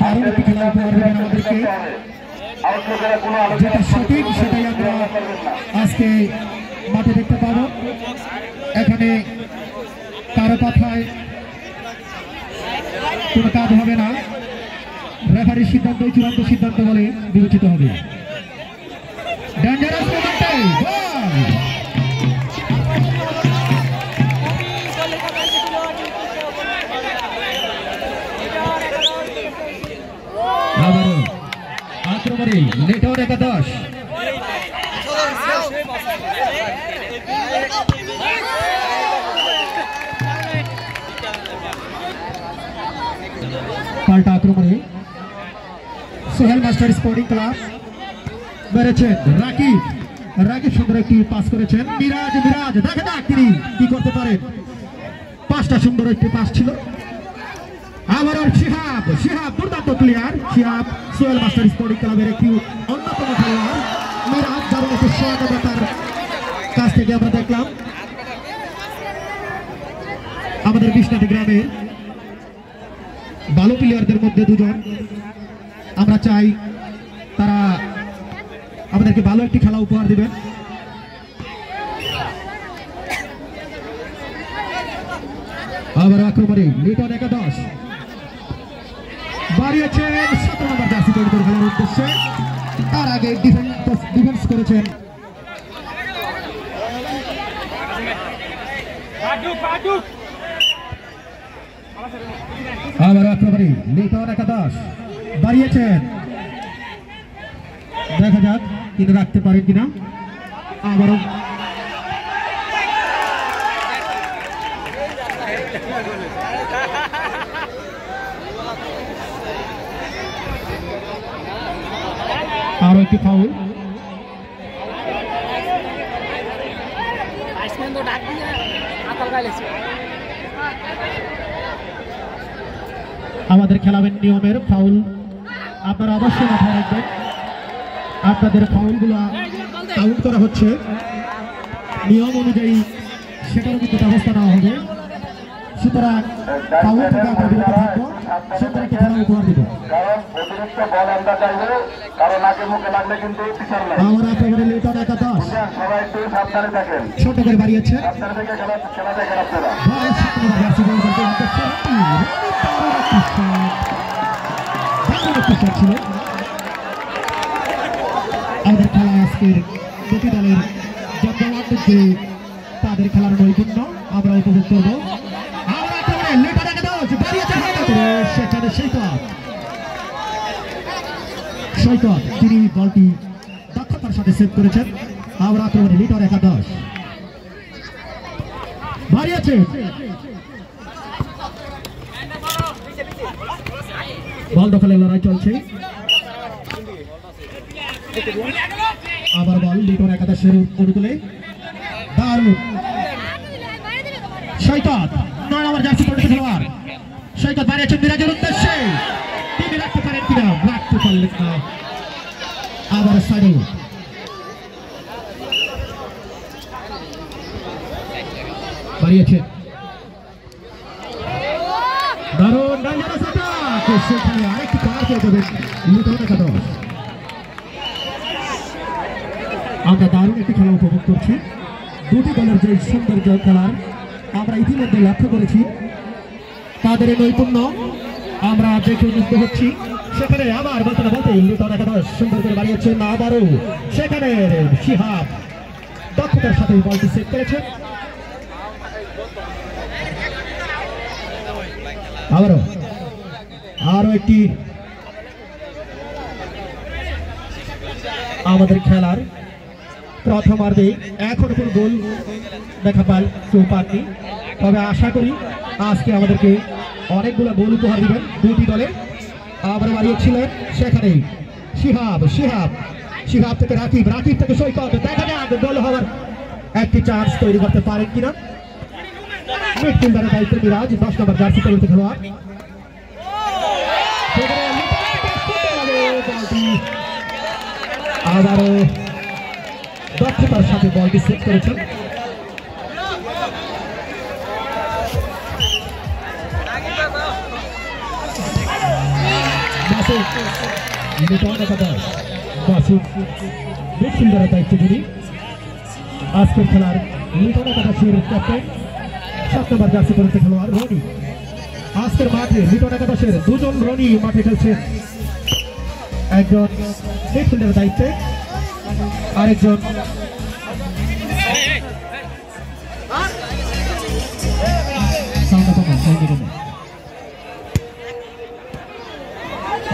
দারুণ একটি খেলা উপহার দেবেন আমাদেরকে, যেটা সঠিক সেটাই আমরা আজকে মাঠে দেখতে পাবো। এখানে কারো কথায় কোনো কাজ হবে না, রেফারির সিদ্ধান্ত চূড়ান্ত সিদ্ধান্ত বলে বিবেচিত হবে। ডেঞ্জারাস মোমেন্টে আবারও আক্রমণে নেটওয়ার একাদশ। পাল্টা আক্রমণে সোহেল মাস্টার স্পোর্টিং ক্লাব বেড়েছেন রাকিব। রাকিব সুন্দর একটি পাস করেছেন। মিরাজ দেখা যাক তিনি কি করতে পারেন। পাঁচটা সুন্দর একটি পাস ছিল। আবারও শিহাব দুর্দান্ত player. Shihab Sohel master sporting ক্লাবের একটি অন্যতম খেলোয়াড়। মিরাজ দারুণ একটি সহায়তা তার কাছ থেকে আমরা দেখলাম। আমাদের বিষ্ণাটি গ্রামের ভালো প্লেয়ারদের মধ্যে দুজন, আমরা চাই তারা আমাদেরকে ভালো একটি খেলা উপহার দিবেন। আবার আক্রমণে লিটন একাদশ বাড়িয়েছেন 17 নম্বর জার্সি তৈরি করে খেলার উদ্দেশ্যে। তার আগে ডিফেন্স করেছেন। আবার আক্রমণে লিটন একাদশ বাড়িয়েছেন, দেখা যাক তিনি রাখতে পারেন কিনা। আবারও আরো একটি ফাউল। আমাদের খেলাবেন নিয়মের ফাউল, আপনারা অবশ্যই মাথায় রাখবেন। আপনাদের ফাউলগুলো কাউন্ট করা হচ্ছে, নিয়ম অনুযায়ী সেটার মধ্যে ব্যবস্থা নেওয়া হবে। সুতরাং ফাউল থেকে আমরা বিরত থাকবো, সেটাকে খেলা উপহার দিব। আমার একেবারে লিটন একাদশ ছোট করে বাড়িয়েছে। ছিল আমাদের খেলা আজকের দুটি দলের যে তাদের খেলার নৈপুণ্য আমরা উপভোগ করবো। সেখানে সৈকত তিনি বলটি দক্ষতার সাথে সেভ করেছেন। আমরা আক্রমণে লিটন একাদশ বাড়িয়েছে, বল দখলের লড়াই চলছে। আবার বল লিটন একাদশের অনুকূলে, দারুণ সৈকত 9 নম্বর জার্সি পড়েছে খেলোয়াড়। সৈকত বাড়িয়েছেন মিরাজের উদ্দেশ্যে, তিনি রাখতে পারেন কিনা, রাখতে পারলেন না। আবার সাইড বাড়িয়েছেন, দারুণ ডেঞ্জারাস অ্যাটাক, সেখানে আরেকটি কর্নার পেয়ে যাবেন লিটন একাদশ। আমরা দারুণ একটি খেলা উপভোগ করছি। দুটি দলের যে সৌন্দর্য খেলার আমরা ইতিমধ্যে লক্ষ্য করেছি, তাদের নৈপুণ্য আমরা দেখে মুগ্ধ হচ্ছি। সেখানে আবার বলতে না বলতে লিটন একাদশ সুন্দর করে বাড়িয়েছেন। আবারও সেখানে শিহাব দক্ষতার সাথে বলটি সেভ করেছেন। আরো একটি আমাদের খেলার প্রথমার্ধে এখন কোন গোল দেখা কেউ পাননি, তবে আশা করি আজকে আমাদেরকে অনেকগুলো গোল উপহার দিবেন দুটি দলে। আবার বাড়িয়েছিলেন সেখানে শিহাব থেকে রাকিব থেকে সৈকত, দেখা যাক গোল হওয়ার একটি চান্স তৈরি করতে পারেন কিনা। মিডফিল্ডারের দায়িত্ব মিরাজ 10 নম্বর জার্সি পরিহিত খেলোয়াড়। আবারও দক্ষতার সাথে বলটি সেভ করেছেন। মাসুদ লিটন একাদশ মাসুদ মিডফিল্ডারের দায়িত্বে যিনি আজকের খেলার লিটন একাদশের ক্যাপ্টেন 7 নম্বর জার্সি পরিহিত খেলোয়াড় রনি। আজকের মাঠে লিটন একাদশের দুজন রনি মাঠে খেলছেন, একজন মিডফিল্ডারের দায়িত্বে আরেকজন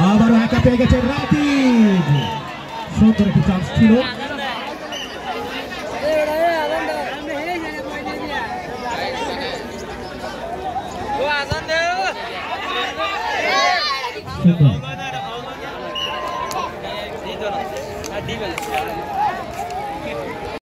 আবারও একা পেয়ে গেছে রাকিব, সুন্দর একটি চান্স ছিল। সুন্দর